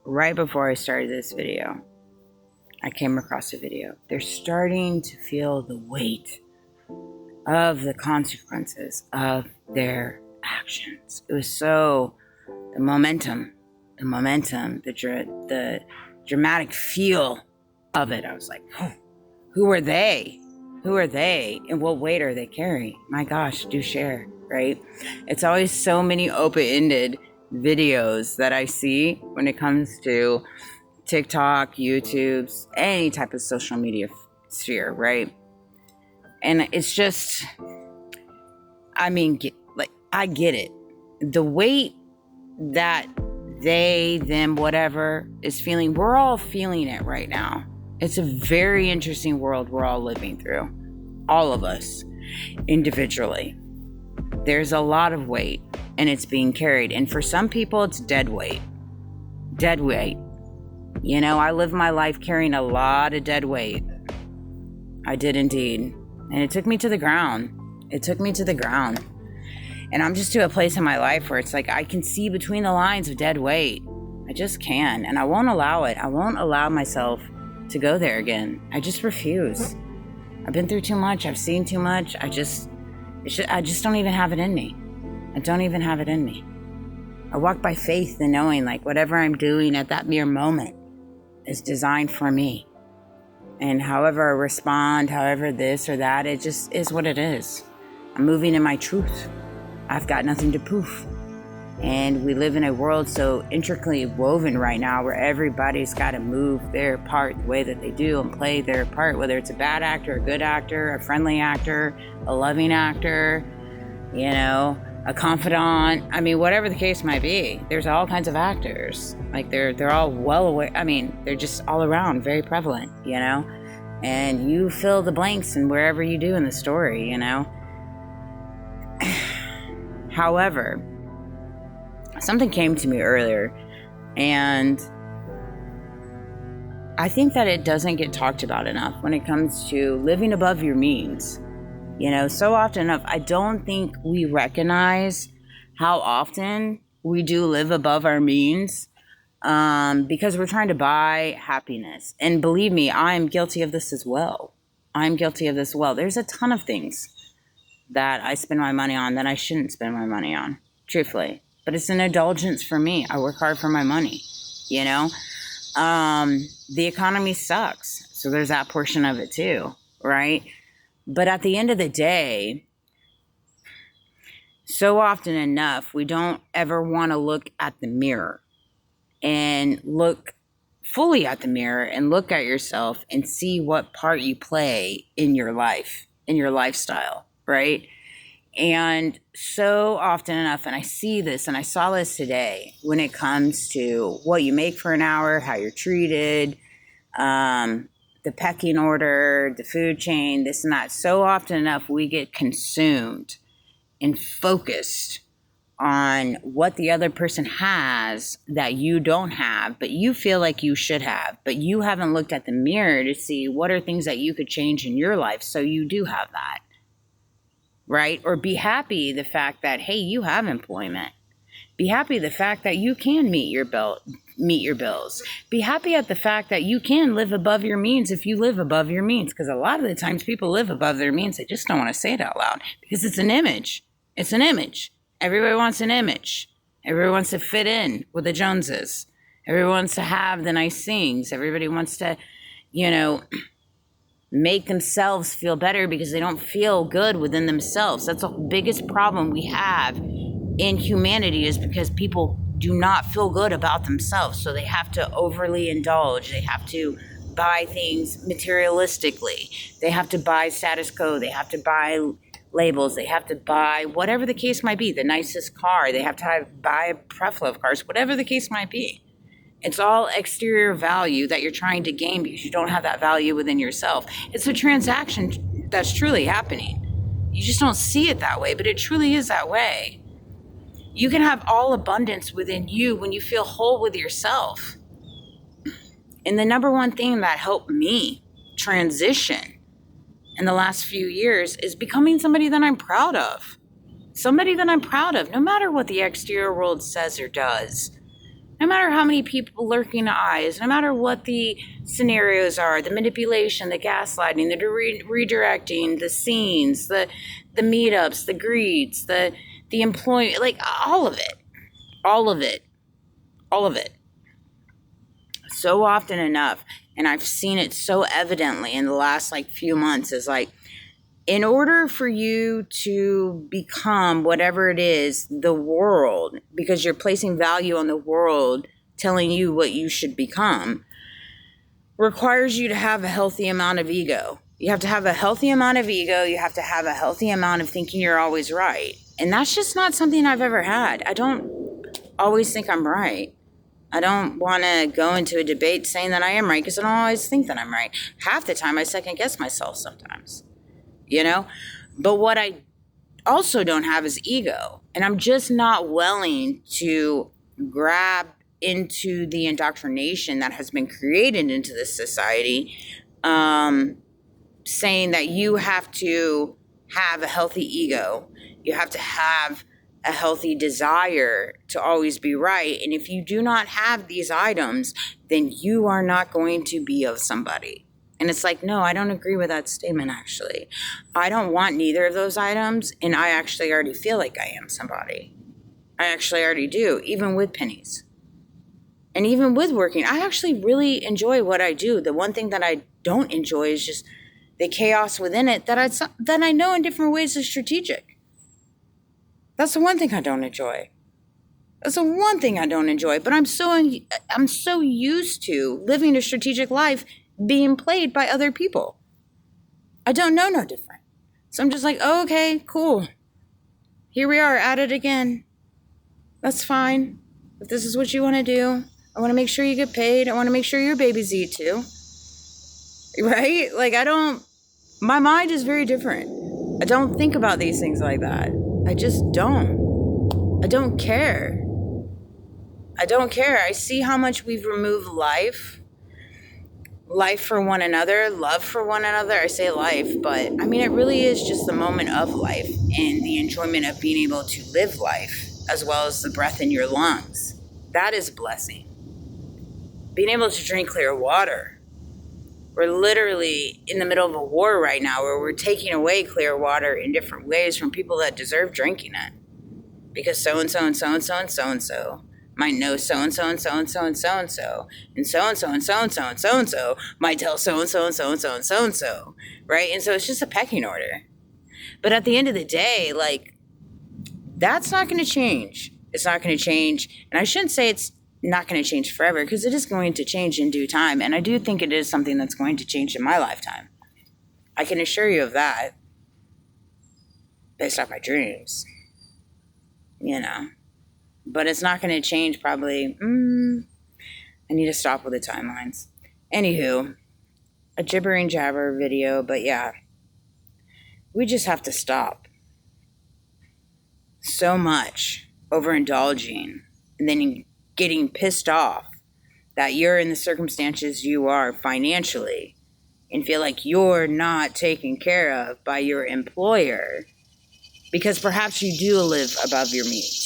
right before I started this video, I came across a video. They're starting to feel the weight of the consequences of their actions. It was so, the momentum, the dramatic feel of it. I was like, oh, who are they? Who are they? And what weight are they carrying? My gosh, do share, right? It's always so many open-ended videos that I see when it comes to TikTok, YouTube's, any type of social media sphere, right? And it's just, I mean, I get it. The weight that they, them, whatever is feeling, we're all feeling it right now. It's a very interesting world we're all living through. All of us, individually. There's a lot of weight, and it's being carried. And for some people, it's dead weight. Dead weight. You know, I lived my life carrying a lot of dead weight. I did indeed. And it took me to the ground. And I'm just to a place in my life where it's like I can see between the lines of dead weight. I just can. And I won't allow it. I won't allow myself to go there again. I just refuse. I've been through too much. I've seen too much. I just don't even have it in me. I don't even have it in me. I walk by faith and knowing like whatever I'm doing at that mere moment is designed for me. And however I respond, however this or that, it just is what it is. I'm moving in my truth. I've got nothing to prove. And we live in a world so intricately woven right now where everybody's got to move their part the way that they do and play their part, whether it's a bad actor, a good actor, a friendly actor, a loving actor, you know, a confidant. I mean, whatever the case might be, there's all kinds of actors. Like they're all well aware. I mean, they're just all around, very prevalent, you know, and you fill the blanks in wherever you do in the story, you know. However, something came to me earlier, and I think that it doesn't get talked about enough when it comes to living above your means. You know, so often enough, I don't think we recognize how often we do live above our means because we're trying to buy happiness. And believe me, I'm guilty of this as well. There's a ton of things that I spend my money on that I shouldn't spend my money on, truthfully. But it's an indulgence for me. I work hard for my money, you know? The economy sucks. So there's that portion of it too, right? But at the end of the day, so often enough, we don't ever want to look at the mirror and look fully at the mirror and look at yourself and see what part you play in your life, in your lifestyle, right? And so often enough, and I see this, and I saw this today, when it comes to what you make for an hour, how you're treated, the pecking order, the food chain, this and that. So often enough, we get consumed and focused on what the other person has that you don't have, but you feel like you should have, but you haven't looked at the mirror to see what are things that you could change in your life so you do have that. Right? Or be happy the fact that, hey, you have employment. Be happy the fact that you can meet your bills. Be happy at the fact that you can live above your means if you live above your means. Because a lot of the times people live above their means. They just don't want to say it out loud because it's an image. It's an image. Everybody wants an image. Everybody wants to fit in with the Joneses. Everybody wants to have the nice things. Everybody wants to, you know, make themselves feel better because they don't feel good within themselves. That's the biggest problem we have in humanity, is because people do not feel good about themselves. So they have to overly indulge. They have to buy things materialistically. They have to buy status quo. They have to buy labels. They have to buy whatever the case might be, the nicest car. They have to buy a plethora of cars, whatever the case might be. It's all exterior value that you're trying to gain because you don't have that value within yourself. It's a transaction that's truly happening. You just don't see it that way, but it truly is that way. You can have all abundance within you when you feel whole with yourself. And the number one thing that helped me transition in the last few years is becoming somebody that I'm proud of. Somebody that I'm proud of, no matter what the exterior world says or does. No matter how many people lurking eyes, no matter what the scenarios are, the manipulation, the gaslighting, the redirecting, the scenes, the meetups, the greets, the employment, like all of it, all of it, all of it. So often enough, and I've seen it so evidently in the last like few months, is like, in order for you to become whatever it is, the world, because you're placing value on the world telling you what you should become, requires you to have a healthy amount of ego. You have to have a healthy amount of ego. You have to have a healthy amount of thinking you're always right. And that's just not something I've ever had. I don't always think I'm right. I don't want to go into a debate saying that I am right, because I don't always think that I'm right. Half the time I second guess myself sometimes. You know, but what I also don't have is ego, and I'm just not willing to grab into the indoctrination that has been created into this society, saying that you have to have a healthy ego, you have to have a healthy desire to always be right, and if you do not have these items, then you are not going to be of somebody. And it's like, no, I don't agree with that statement, actually. I don't want neither of those items, and I actually already feel like I am somebody. I actually already do, even with pennies. And even with working, I actually really enjoy what I do. The one thing that I don't enjoy is just the chaos within it that I know in different ways is strategic. That's the one thing I don't enjoy. That's the one thing I don't enjoy. But I'm so used to living a strategic life being played by other people. I don't know no different. So I'm just like, oh, okay, cool. Here we are at it again. That's fine. If this is what you want to do, I want to make sure you get paid. I want to make sure your babies eat too. Right? Like, my mind is very different. I don't think about these things like that. I just don't. I don't care. I don't care. I see how much we've removed life for one another, love for one another. I say life, but I mean, it really is just the moment of life and the enjoyment of being able to live life, as well as the breath in your lungs. That is a blessing. Being able to drink clear water. We're literally in the middle of a war right now where we're taking away clear water in different ways from people that deserve drinking it. Because so-and-so and so-and-so and so-and-so might know so-and-so and so-and-so and so-and-so, and so-and-so and so-and-so and so-and-so might tell so-and-so and so-and-so and so-and-so, right? And so it's just a pecking order. But at the end of the day, like, that's not going to change. It's not going to change. And I shouldn't say it's not going to change forever, because it is going to change in due time. And I do think it is something that's going to change in my lifetime. I can assure you of that, based off my dreams, you know. But it's not going to change probably. I need to stop with the timelines. Anywho, a gibbering jabber video, but yeah. We just have to stop. So much overindulging and then getting pissed off that you're in the circumstances you are financially and feel like you're not taken care of by your employer because perhaps you do live above your means.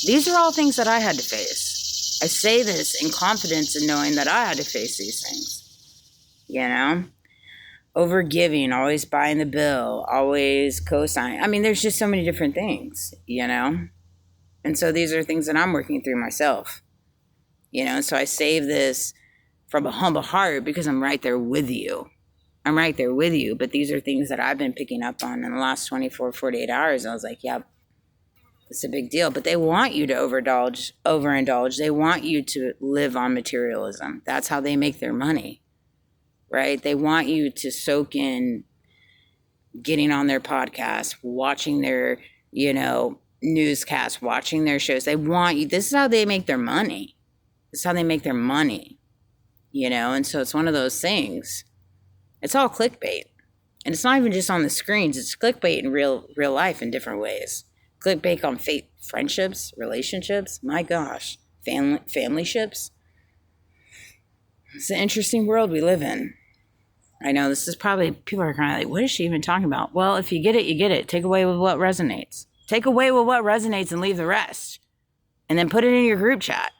These are all things that I had to face. I say this in confidence in knowing that I had to face these things. You know? Over giving, always buying the bill, always co-signing. I mean, there's just so many different things, you know? And so these are things that I'm working through myself. You know, so I save this from a humble heart because I'm right there with you. I'm right there with you. But these are things that I've been picking up on in the last 24, 48 hours. I was like, yeah, it's a big deal. But they want you to overindulge. They want you to live on materialism. That's how they make their money, right? They want you to soak in getting on their podcast, watching their, you know, newscasts, watching their shows. They want you. This is how they make their money. This is how they make their money, you know? And so it's one of those things. It's all clickbait. And it's not even just on the screens. It's clickbait in real life in different ways. Clickbait on friendships, relationships. My gosh. Family ships. It's an interesting world we live in. I know this is probably, people are kind of like, what is she even talking about? Well, if you get it, you get it. Take away with what resonates. Take away with what resonates and leave the rest. And then put it in your group chat.